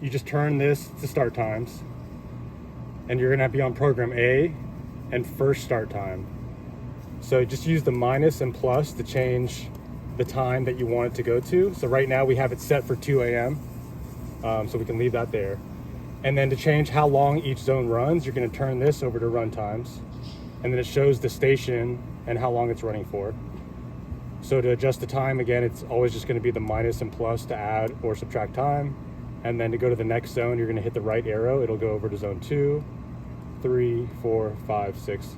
you just turn this to start times, and you're gonna be on program A and first start time. So just use the minus and plus to change the time that you want it to go to. So right now we have it set for 2 a.m. So we can leave that there. And then to change how long each zone runs, you're gonna turn this over to run times. And then it shows the station and how long it's running for. So to adjust the time, again, it's always just gonna be the minus and plus to add or subtract time. And then to go to the next zone, you're gonna hit the right arrow. It'll go over to zone 2, 3, 4, 5, 6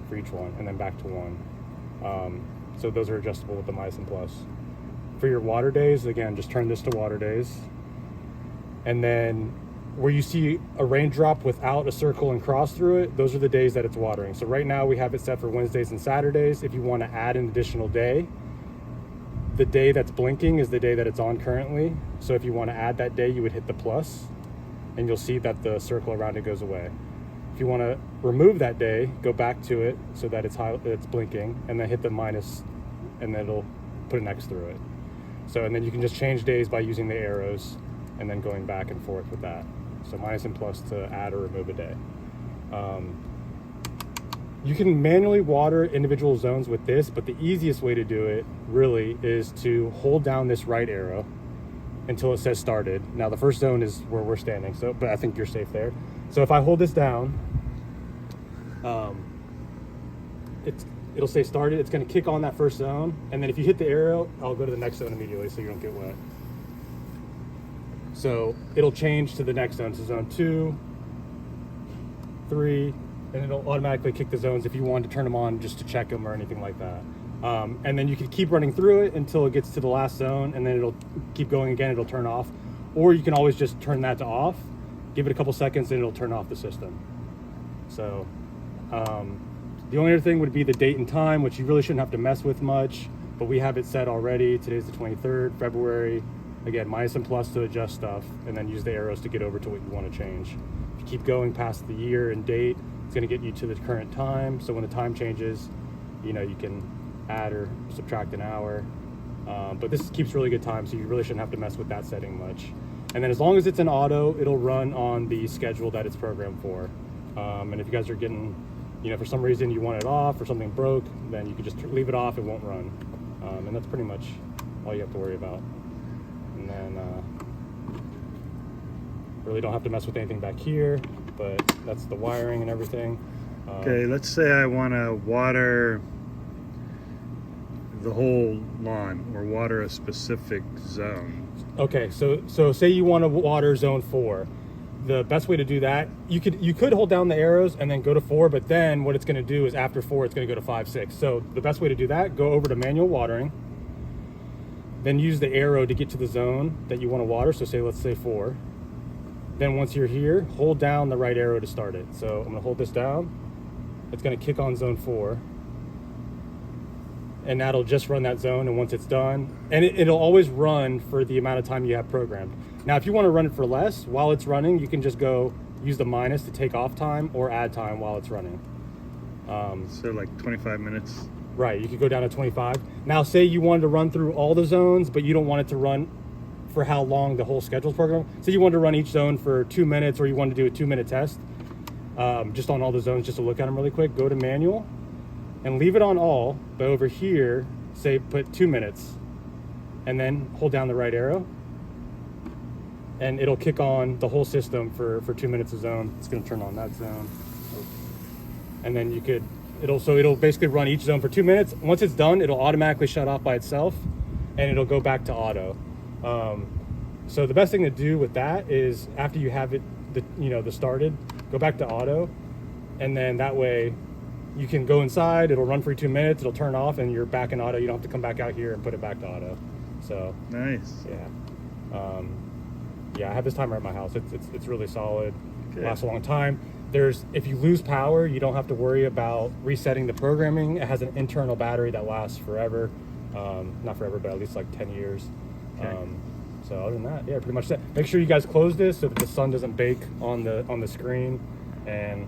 for each one, and then back to 1. So those are adjustable with the minus and plus. For your water days, again, just turn this to water days. And then where you see a raindrop without a circle and cross through it, those are the days that it's watering. So right now we have it set for Wednesdays and Saturdays. If you want to add an additional day, the day that's blinking is the day that it's on currently. So if you want to add that day, you would hit the plus, and you'll see that the circle around it goes away. If you want to remove that day, go back to it so that it's blinking, and then hit the minus, and then it'll put an X through it. So, and then you can just change days by using the arrows and then going back and forth with that. So minus and plus to add or remove a day. You can manually water individual zones with this, but the easiest way to do it really is to hold down this right arrow until it says started. Now the first zone is where we're standing, so but I think you're safe there. So if I hold this down, it'll say started. It's going to kick on that first zone, and then if you hit the arrow, I'll go to the next zone immediately so you don't get wet. So it'll change to the next zone, so zone 2, 3, and it'll automatically kick the zones if you want to turn them on just to check them or anything like that. And then you can keep running through it until it gets to the last zone, and then it'll keep going again. It'll turn off, or you can always just turn that to off, give it a couple seconds, and it'll turn off the system. So the only other thing would be the date and time, which you really shouldn't have to mess with much, but we have it set already. Today's the 23rd February. Again, minus and plus to adjust stuff, and then use the arrows to get over to what you want to change. If you keep going past the year and date, it's going to get you to the current time. So when the time changes, you can add or subtract an hour. But this keeps really good time, so you really shouldn't have to mess with that setting much. And then as long as it's in auto, it'll run on the schedule that it's programmed for. And if you guys are getting, for some reason you want it off or something broke, then you can just leave it off, it won't run. And that's pretty much all you have to worry about. And then really don't have to mess with anything back here, but that's the wiring and everything. Okay, let's say I want to water the whole lawn or water a specific zone. Okay, so say you want to water zone 4. The best way to do that, you could hold down the arrows and then go to 4, but then what it's going to do is after 4 it's going to go to 5, 6. So the best way to do that, go over to manual watering, then use the arrow to get to the zone that you want to water. So let's say 4. Then once you're here, hold down the right arrow to start it. So I'm going to hold this down. It's going to kick on zone 4. And that'll just run that zone, and once it's done, and it'll always run for the amount of time you have programmed. Now, if you want to run it for less, while it's running, you can just go use the minus to take off time or add time while it's running. So like 25 minutes? Right, you could go down to 25. Now, say you wanted to run through all the zones, but you don't want it to run for how long the whole schedule's program. Say you wanted to run each zone for 2 minutes, or you wanted to do a 2-minute test, just on all the zones, just to look at them really quick, go to manual, and leave it on all, but over here, say put 2 minutes, and then hold down the right arrow, and it'll kick on the whole system for 2 minutes a zone. It's going to turn on that zone, and then it'll basically run each zone for 2 minutes. Once it's done, it'll automatically shut off by itself, and it'll go back to auto. So the best thing to do with that is after you have it, the started, go back to auto, and then that way you can go inside, it'll run for 2 minutes, it'll turn off, and you're back in auto. You don't have to come back out here and put it back to auto. So nice. Yeah, I have this timer at my house. It's really solid. Okay. Lasts a long time. If you lose power, you don't have to worry about resetting the programming. It has an internal battery that lasts forever. Not forever, but at least like 10 years. Okay. So other than that, yeah, pretty much that. Make sure you guys close this so that the sun doesn't bake on the screen, and